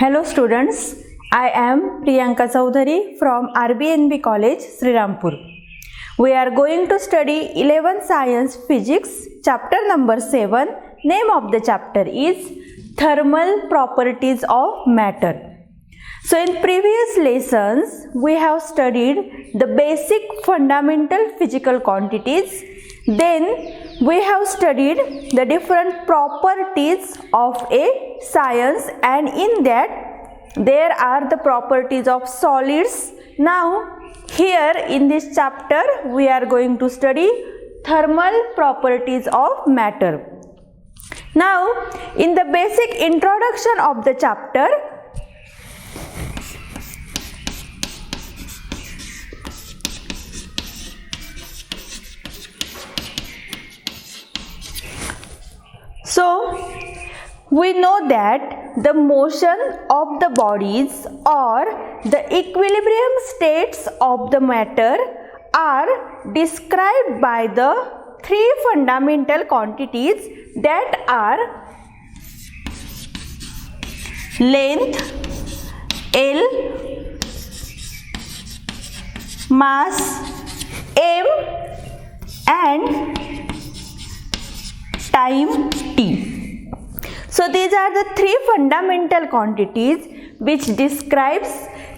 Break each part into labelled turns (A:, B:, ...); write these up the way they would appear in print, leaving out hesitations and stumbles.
A: Hello students, I am Priyanka Chaudhary from RBNB College, Srirampur. We are going to study 11th Science Physics, chapter number 7. Name of the chapter is Thermal Properties of Matter. So in previous lessons, we have studied the basic fundamental physical quantities. Then we have studied the different properties of a science, and in that there are the properties of solids. Now here in this chapter we are going to study thermal properties of matter. Now in the basic introduction of the chapter, so we know that the motion of the bodies or the equilibrium states of the matter are described by the three fundamental quantities, that are length, L, mass, M, and time, T. So these are the three fundamental quantities which describes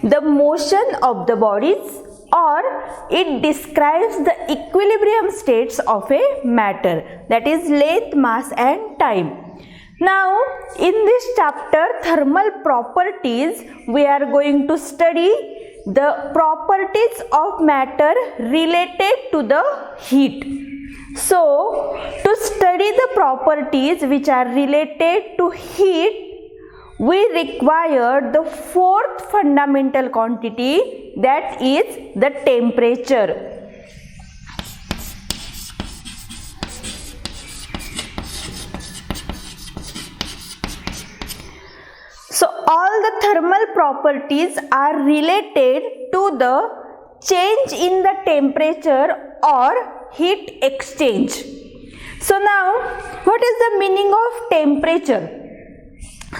A: the motion of the bodies, or it describes the equilibrium states of a matter, that is length, mass and time. Now in this chapter thermal properties, we are going to study the properties of matter related to the heat. So to study the properties which are related to heat, we require the fourth fundamental quantity, that is the temperature. So all the thermal properties are related to the change in the temperature or heat exchange. So now what is the meaning of temperature?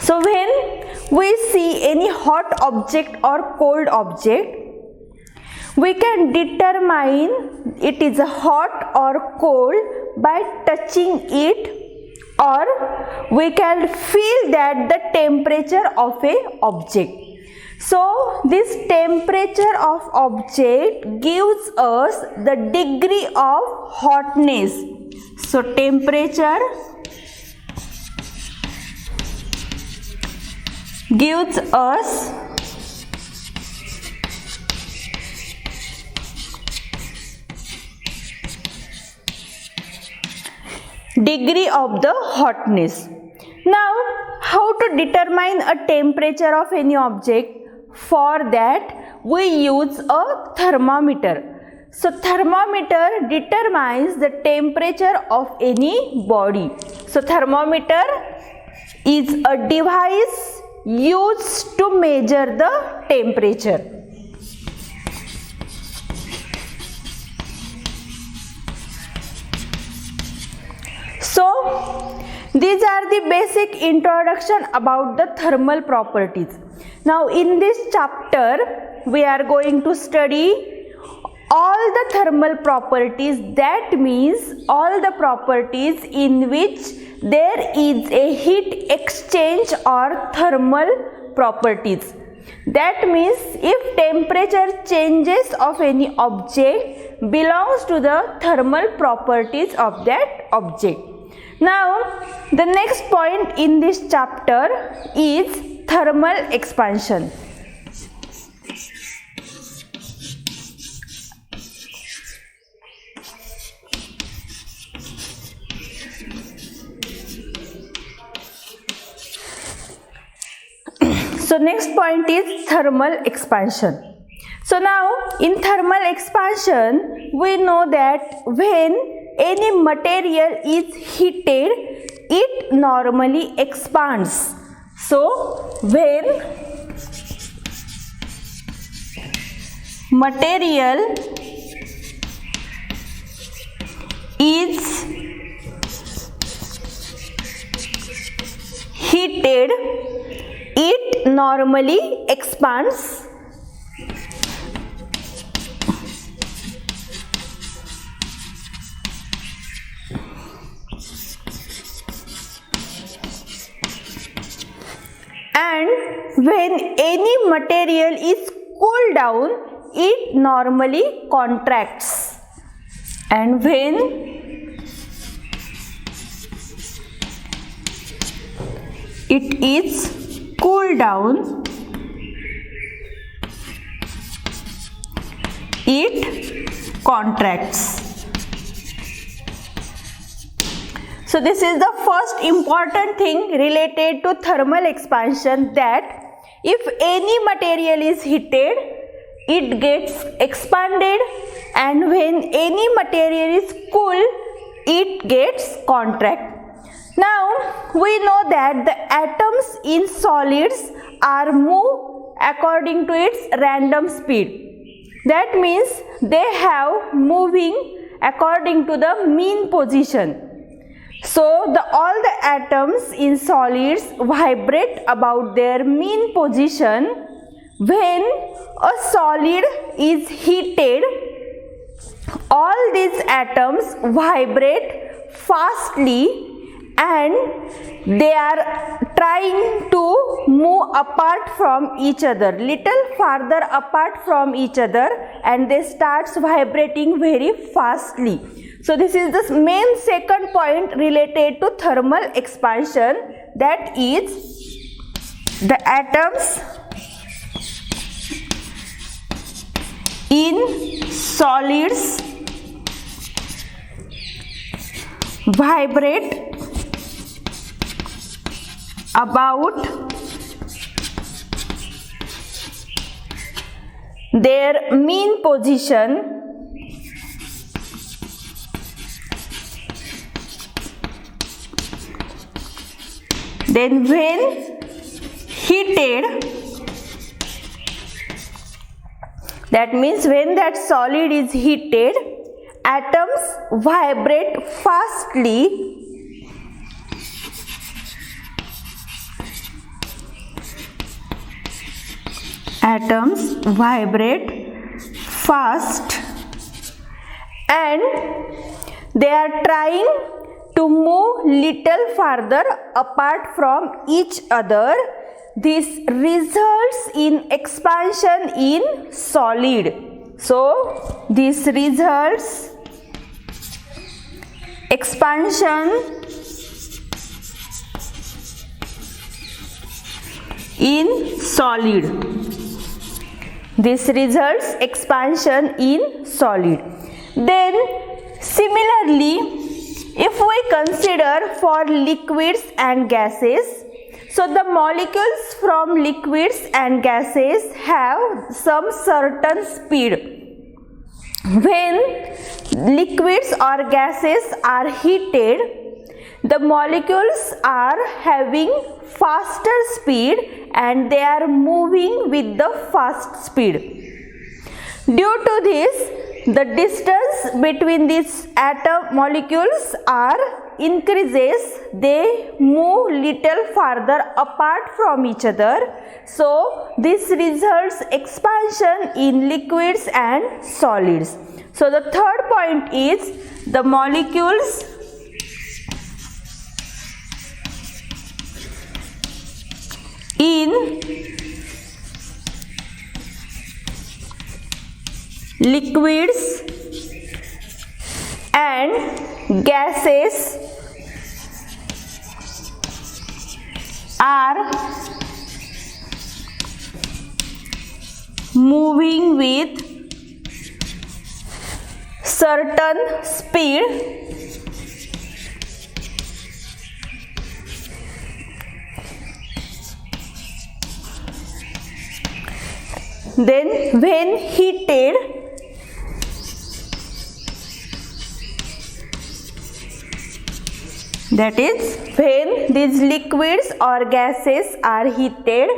A: So when we see any hot object or cold object, we can determine it is hot or cold by touching it, or we can feel that the temperature of a object. So this temperature of object gives us the degree of hotness. So temperature gives us degree of the hotness. Now how to determine a temperature of any object? For that we use a thermometer. So thermometer determines the temperature of any body. So thermometer is a device used to measure the temperature. So these are the basic introduction about the thermal properties. Now in this chapter we are going to study all the thermal properties, that means all the properties in which there is a heat exchange or thermal properties. That means if temperature changes of any object belongs to the thermal properties of that object. Now the next point in this chapter is thermal expansion. So next point is thermal expansion. So now in thermal expansion we know that when any material is heated, it normally expands. So when material is heated, it it normally expands and when any material is cooled down, it normally contracts. And when it is cooled down, it contracts. So this is the first important thing related to thermal expansion, that if any material is heated, it gets expanded, and when any material is cool, it gets contract. Now we know that the atoms in solids are move according to its random speed. That means they have moving according to the mean position. So all the atoms in solids vibrate about their mean position. When a solid is heated, all these atoms vibrate fastly and they are trying to move apart from each other, little farther apart from each other, and they starts vibrating very fastly. So this is the main second point related to thermal expansion, that is the atoms in solids vibrate about their mean position. Then when heated, that means when that solid is heated, atoms vibrate fastly fast and they are trying to move little farther apart from each other. This results in expansion in solid. So this results expansion in solid. This results expansion in solid. Then similarly, if we consider for liquids and gases, so the molecules from liquids and gases have some certain speed. When liquids or gases are heated, the molecules are having faster speed and they are moving with the fast speed. Due to this, the distance between these atom molecules are increases. They move little farther apart from each other. So this results expansion in liquids and solids. So the third point is the molecules in liquids and gases are moving with certain speed. Then when heated, that is when these liquids or gases are heated,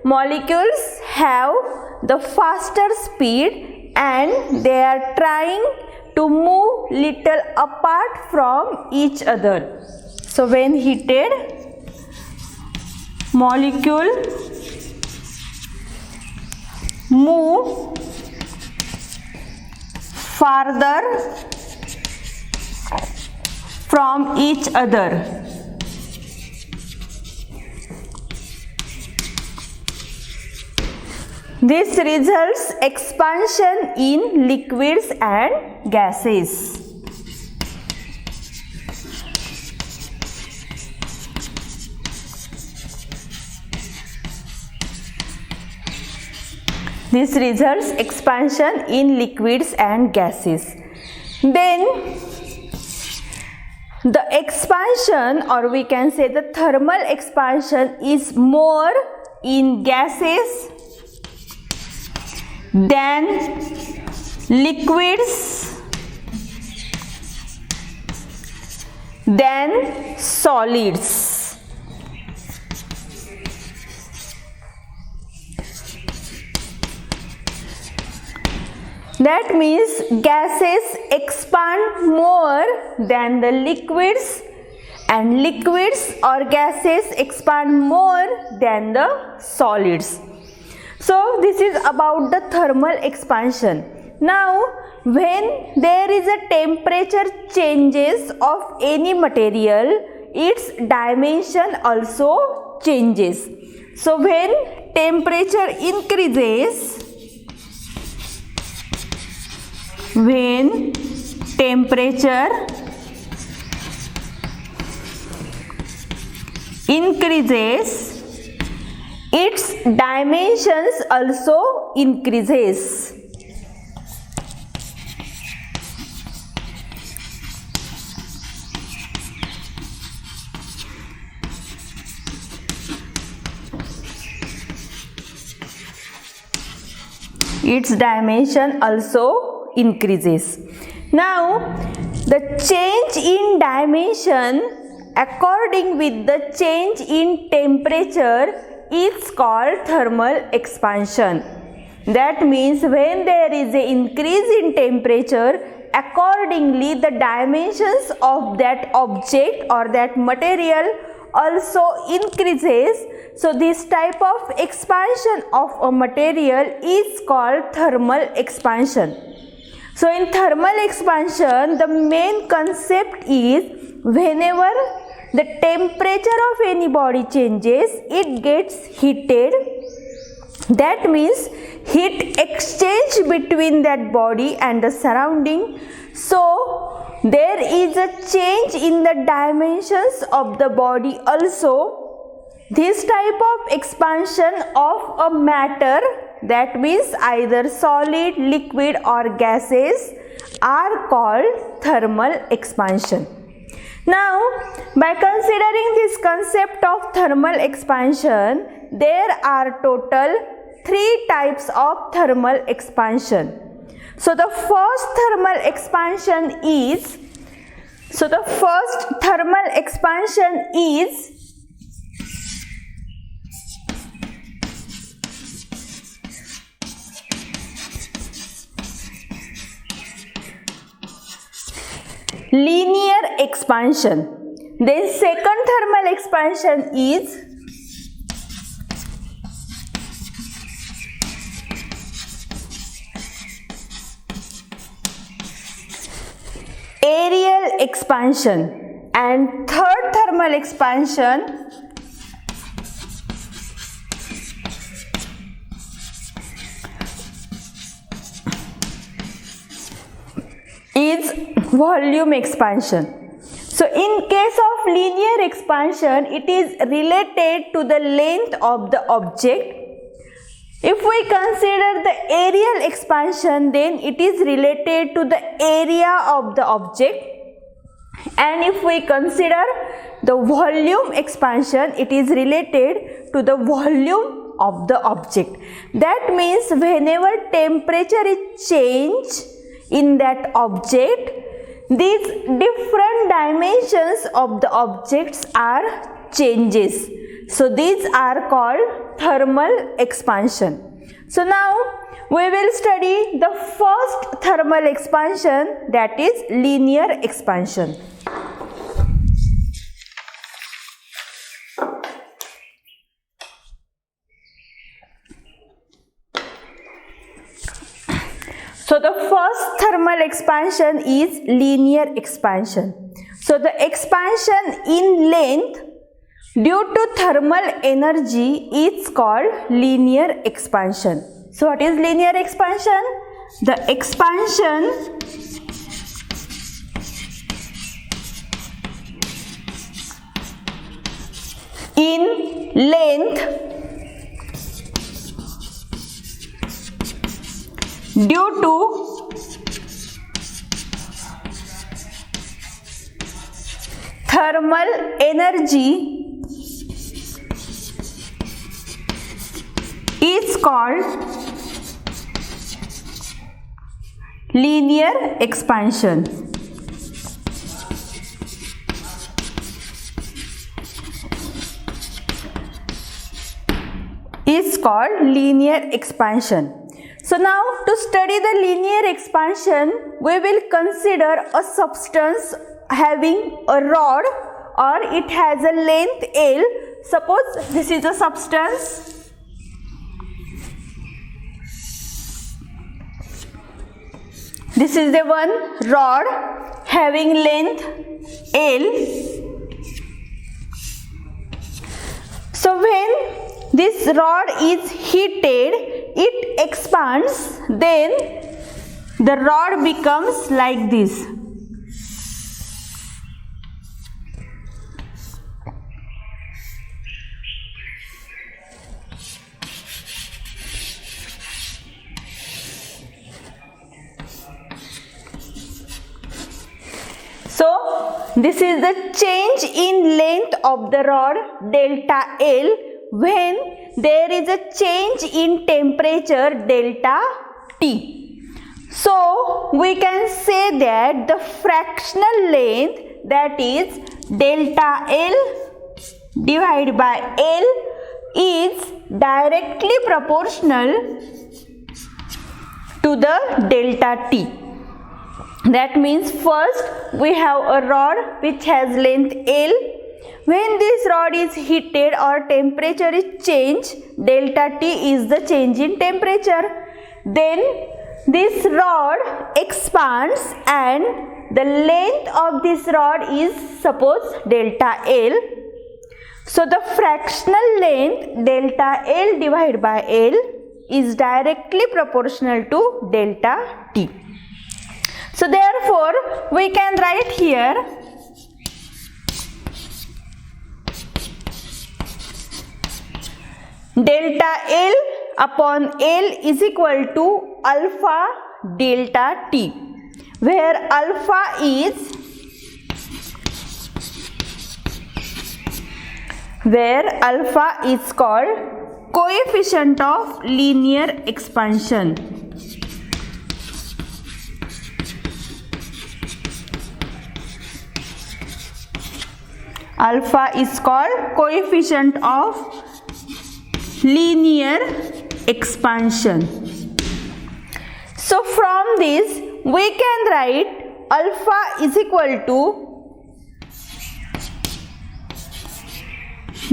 A: molecules have the faster speed and they are trying to move little apart from each other. So when heated, molecule move farther from each other. This results expansion in liquids and gases. This results expansion in liquids and gases. Then the expansion, or we can say the thermal expansion, is more in gases than liquids than solids. That means gases expand more than the liquids, and liquids or gases expand more than the solids. So this is about the thermal expansion. Now when there is a temperature changes of any material, its dimension also changes. So when temperature increases, when temperature increases, its dimensions also increases. Its dimension also increases. Now the change in dimension according with the change in temperature is called thermal expansion. That means when there is an increase in temperature, accordingly the dimensions of that object or that material also increases. So this type of expansion of a material is called thermal expansion. So in thermal expansion, the main concept is whenever the temperature of any body changes, it gets heated. That means heat exchange between that body and the surrounding. So there is a change in the dimensions of the body also. This type of expansion of a matter, that means either solid, liquid or gases, are called thermal expansion. Now, by considering this concept of thermal expansion, there are total 3 types of thermal expansion. So the first thermal expansion is linear expansion. Then second thermal expansion is aerial expansion, and third thermal expansion is volume expansion. So in case of linear expansion, it is related to the length of the object. If we consider the aerial expansion, then it is related to the area of the object. And if we consider the volume expansion, it is related to the volume of the object. That means whenever temperature is changed in that object, these different dimensions of the objects are changes. So these are called thermal expansion. So now we will study the first thermal expansion, that is linear expansion. So the first thermal expansion is linear expansion. So the expansion in length due to thermal energy is called linear expansion. So what is linear expansion? The expansion in length due to thermal energy is called linear expansion. Is called linear expansion. So now to study the linear expansion, we will consider a substance having a rod or it has a length L. Suppose this is a substance. This is the one rod having length L. So when this rod is heated, it expands, then the rod becomes like this. So this is the change in length of the rod delta L when there is a change in temperature delta T. So we can say that the fractional length, that is delta L divided by L, is directly proportional to the delta T. That means first we have a rod which has length L. When this rod is heated or temperature is changed, delta T is the change in temperature. Then this rod expands and the length of this rod is suppose delta L. So the fractional length delta L divided by L is directly proportional to delta T. So therefore we can write here delta L upon L is equal to alpha delta T, where alpha is called coefficient of linear expansion. Alpha is called coefficient of linear expansion. So from this we can write alpha is equal to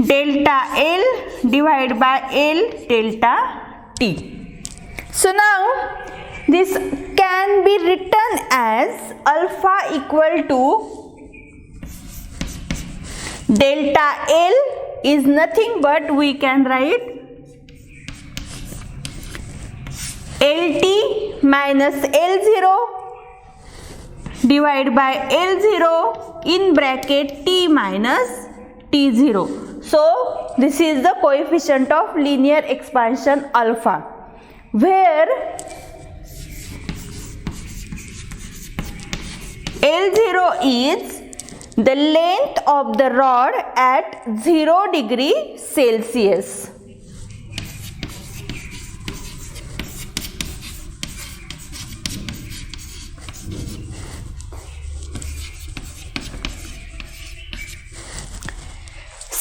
A: delta L divided by L delta T. So now this can be written as alpha equal to delta L is nothing but we can write LT minus L0 divided by L0 in bracket T minus T0. So this is the coefficient of linear expansion alpha, where L0 is the length of the rod at 0 degree Celsius.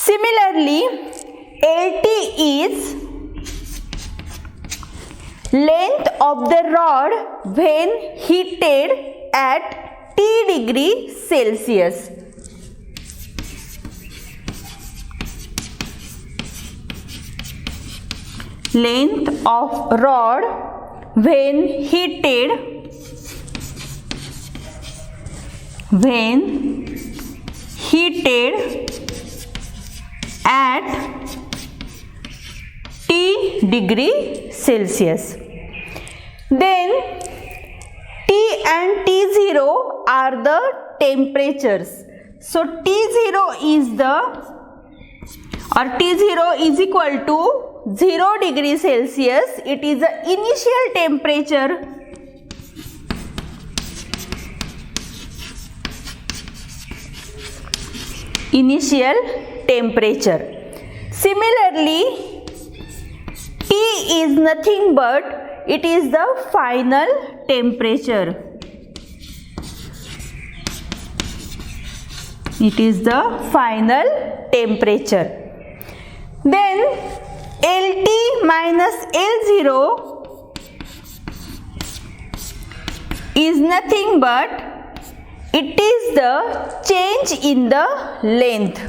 A: Similarly, LT is length of the rod when heated at T degree Celsius. Length of rod when heated when heated at T degree Celsius. Then T and T0 are the temperatures. So T0 is equal to 0 degree Celsius. It is the initial temperature. Similarly, T is nothing but it is the final temperature. Then LT minus L0 is nothing but it is the change in the length.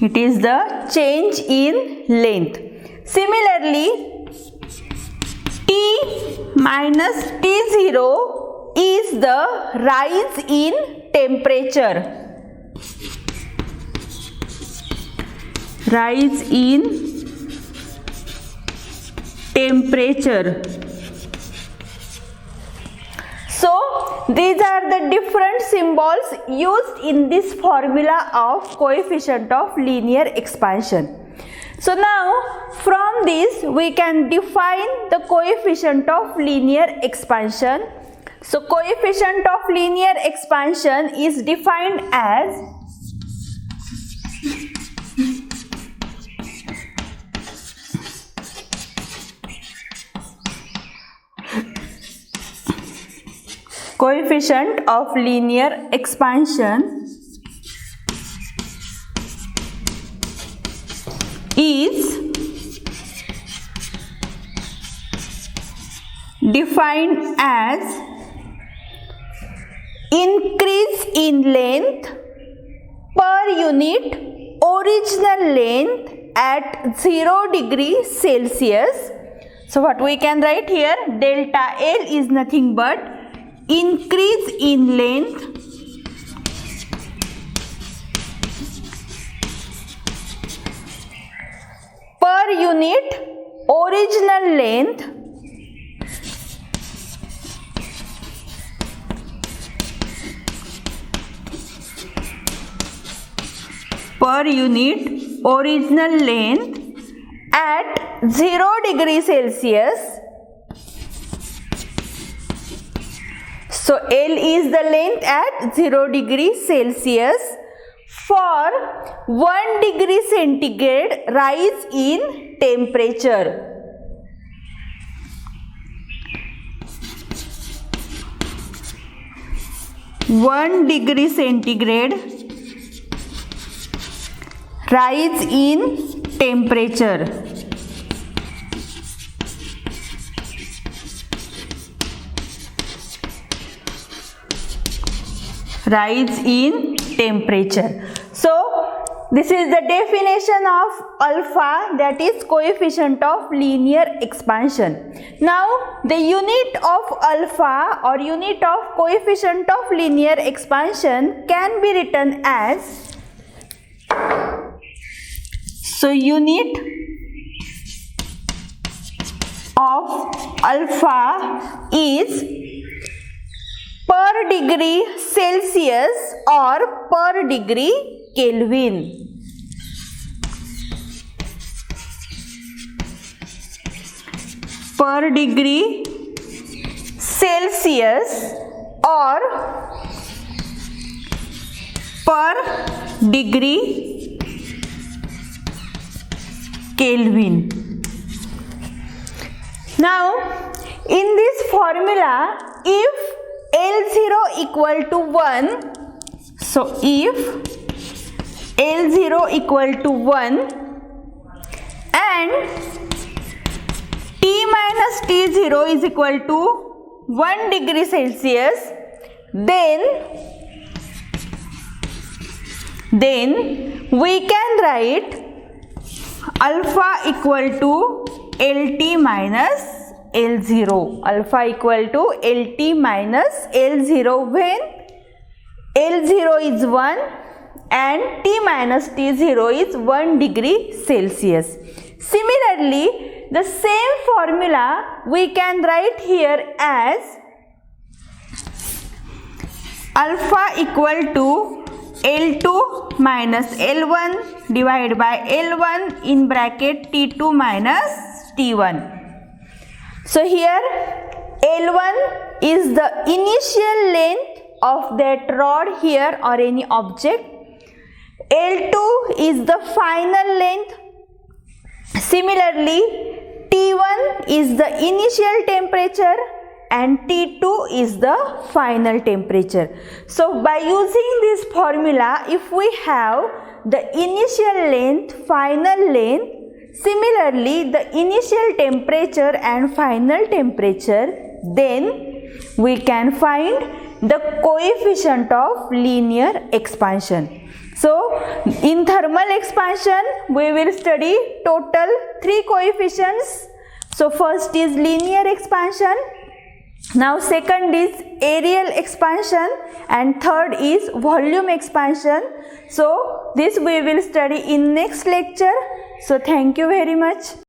A: It is the change in length. Similarly, T minus T0 is the rise in temperature. So these are the different symbols used in this formula of coefficient of linear expansion. So now from this we can define the coefficient of linear expansion. So coefficient of linear expansion is defined as coefficient of linear expansion is defined as increase in length per unit original length at 0 degree Celsius. So what we can write here, delta L is nothing but increase in length per unit original length at 0 degree Celsius. So L is the length at 0 degree Celsius for 1 degree centigrade rise in temperature. Rise in temperature. So this is the definition of alpha, that is coefficient of linear expansion. Now the unit of alpha or unit of coefficient of linear expansion can be written as, so unit of alpha is per degree Celsius or per degree Kelvin. Per degree Celsius or per degree Kelvin. Now in this formula, if L0 equal to 1, so if L0 equal to 1 and T minus T0 is equal to 1 degree Celsius, then we can write alpha equal to LT minus L0. Alpha equal to LT minus L0 when L0 is 1 and T minus T0 is 1 degree Celsius. Similarly, the same formula we can write here as alpha equal to L2 minus L1 divided by L1 in bracket T2 minus T1. So here L1 is the initial length of that rod here or any object. L2 is the final length. Similarly, T1 is the initial temperature and T2 is the final temperature. So by using this formula, if we have the initial length, final length, similarly the initial temperature and final temperature, then we can find the coefficient of linear expansion. So in thermal expansion, we will study total 3 coefficients. So first is linear expansion. Now second is areal expansion and third is volume expansion. So this we will study in next lecture. So thank you very much.